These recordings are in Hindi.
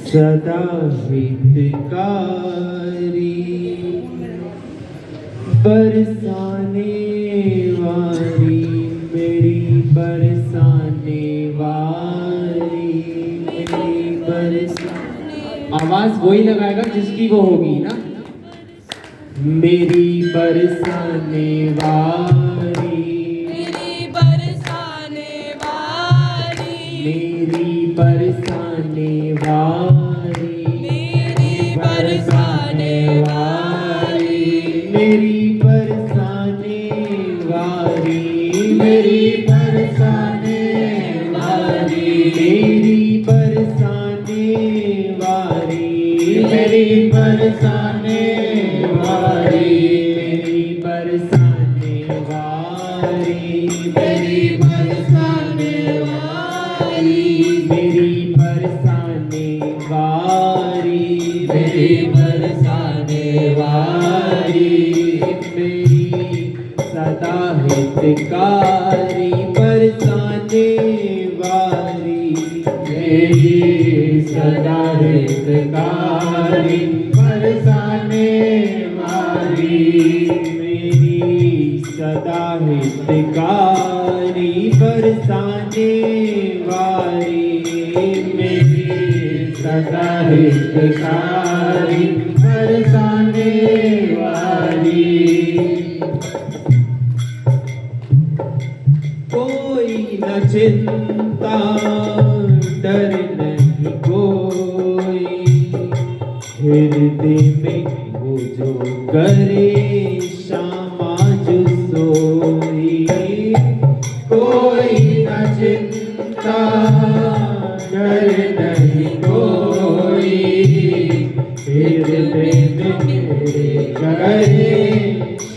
सदा हितकारी बरसाने वाली मेरी बरसाने वाली मेरी आवाज वही लगाएगा जिसकी वो होगी ना। मेरी बरसाने वाली मेरी बरसाने वाली मेरी बरसाने वाली मेरी बरसाने वाली मेरी बरसाने वाली मेरी बरसाने वाली मेरी बरसाने वाली मेरी बरसाने वाली मेरी बरसाने वाली मेरी बरसाने वाली मेरी बरसाने वाली मेरी बरसाने वाली मेरी सदा हितकारी बरसाने वाली मेरी सदा हितकारी बरसाने वाली मेरी सदा हितकारी बरसाने वाली मेरी सदा हितकारी बरसाने वाली। कोई न चिंता डर नहीं कोई हृदय में वो जो करे श्यामा जो सोई। कोई न चिंता डर नहीं कोई हृदय में मेरे करे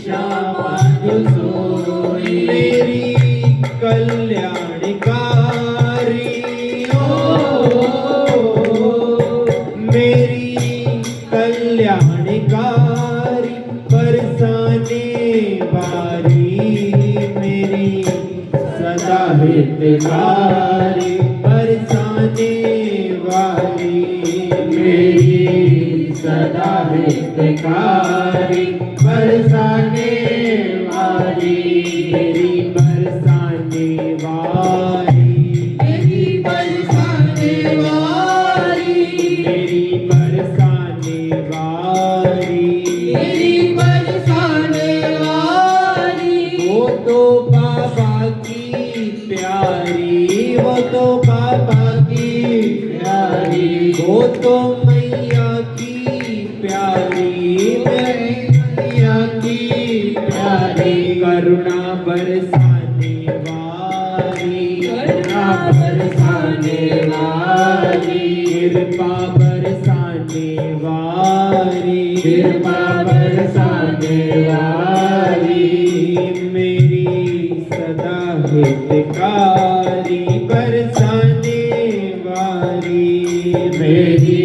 श्यामा जो सोई। मेरी कल्याणकारी मेरी कल्याणकारी बरसाने वाली मेरी सदा हितकारी बरसाने वाली मेरी सदा हितकारी बरसाने वाली मेरी बरसाने वाली मेरी बरसाने वाली मेरी बरसाने वाली मेरी बरसाने वाली। वो तो बाबा की प्यारी वो तो बाबा की प्यारी वो तो मैया की प्यारी मैया की प्यारी करुणा बरसाने वाली करुणा बरसाने वाली कृपा बरसाने वाली कृपा बरसाने वाली मेरी सदा हितकारी बरसाने वाली मेरी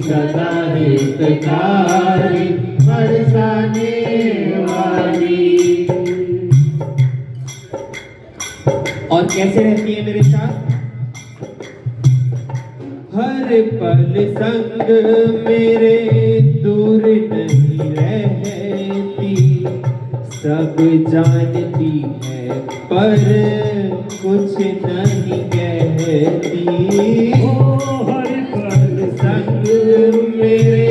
सदा हितकारी बरसाने वाली। और कैसे रहती है मेरे साथ? हर पल संग मेरे दूर नहीं रहती सब जानती है पर कुछ नहीं कहती। हर पल संग मेरे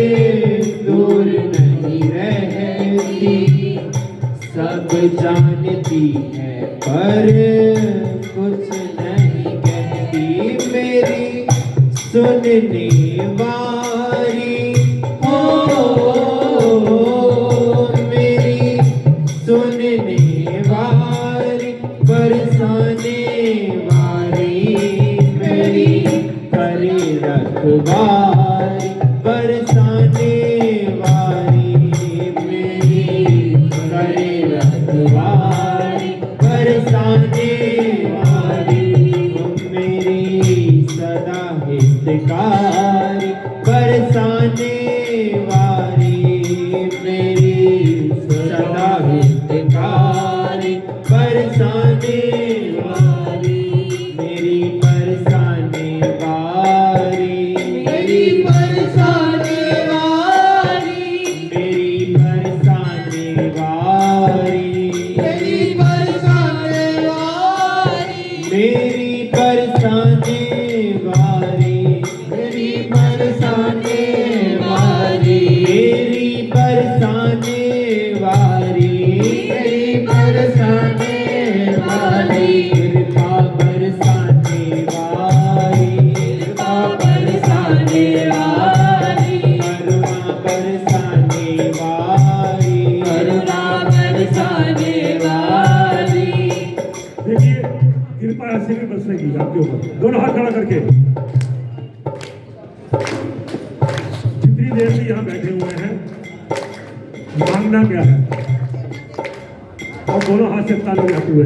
दूर नहीं रहती सब जानती है पर कुछ नहीं कहती। मेरी सुनने वाली मेरी सुनने वाली बरसाने वाली मेरी करे रखवाली बरसाने वाली मेरी करे रखवाली बरसाने वाली मेरी सदा हितकारी बरसाने वाली मेरी सदा हितकारी बरसाने वाली मेरी बरसाने वाली। देर से यहाँ बैठे हुए हैं, मांगना क्या है? और दोनों हाथ से ताली बजाते हुए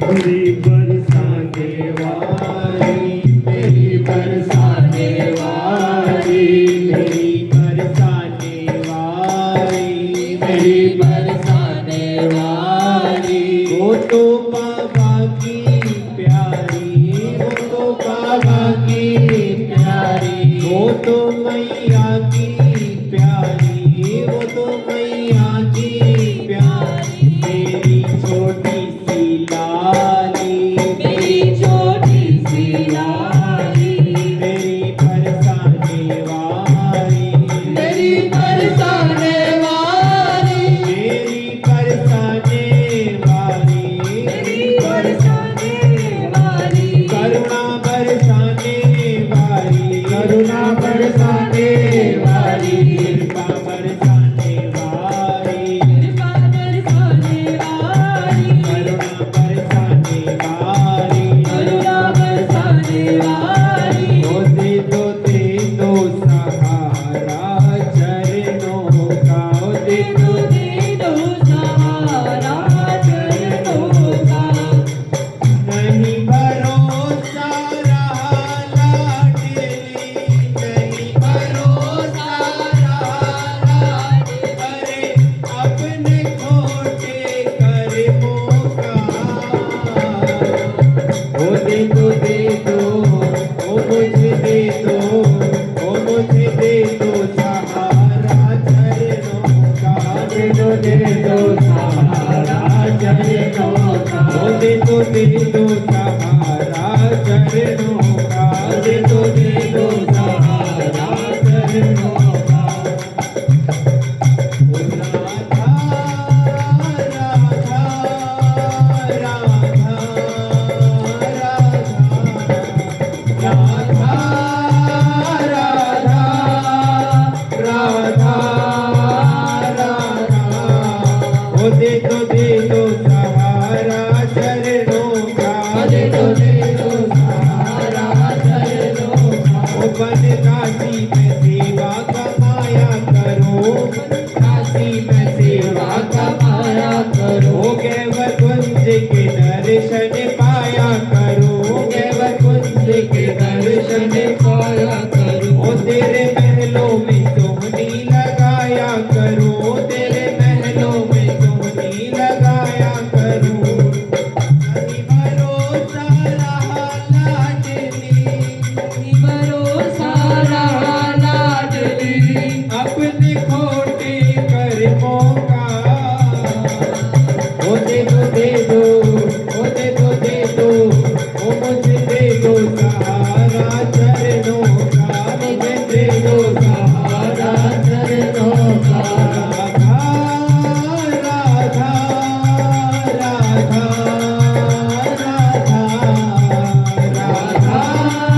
मेरी बरसाने वाली, मेरी बरसाने वाली, मेरी बरसाने वाली, मेरी बरसाने वाली, वो तो बाबा की प्यारी, वो तो बाबा की प्यारी, वो तो मैया की प्यारी, वो तो मैया की प्यारी, मेरी छोटी सी लाली, मेरी छोटी सी लाली, मेरी बरसाने वाली, मेरी बरसाने वाली, मेरी बरसाने वाली, मेरी बरसाने वाली, करुणा बरसाने वाली, करुणा बरसाने वाली, कृपा बरसाने वाली, कृपा बरसाने वाली, करुणा बरसाने वाली, करुणा बरसाने वाली, दे दो सहारा चरणों का, दे दे दो सहारा चरणों का, नहीं भरोसा रहा लाडली, नहीं भरोसा रहा लाडली, अरे अपने खोटे कर्मों का, ओ दे दो, ओ मुझे दे दो, ओ मुझे दे दो सहारा चरणों का, दे दो सहारा चरणों का, ओ दे दो सहारा चरणों का, दे दो सहारा चरणों का, ओ राधा राधा राधा राधा राधा राधा राधा, ओ दे दो सहारा चरणों का, दे दो सहारा चरणों का, ओ बन काशी में सेवा कमाया करो, काशी में सेवा कमाया करो, केवल कुंज के दर्शन पाया करो, केवल कुंज के दर्शन पाया करो, ओ तेरे महलों में सोहनी लगाया करो, तेरे महलों में सोहनी लगाया करो, नहीं भरोसा रहा लाडली, भरोसा रहा लाडली, अपने खोटे कर्मों का, ओ दे दो, ओ दे दो, ओ मुझे दे दो सहारा चरणों का, मुझे दे दो सहारा चरणों का, राधा राधा राधा राधा राधा राधा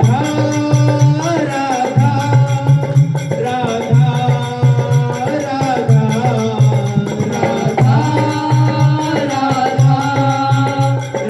राधा राधा राधा राधा राधा राधा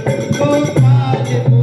गोपाल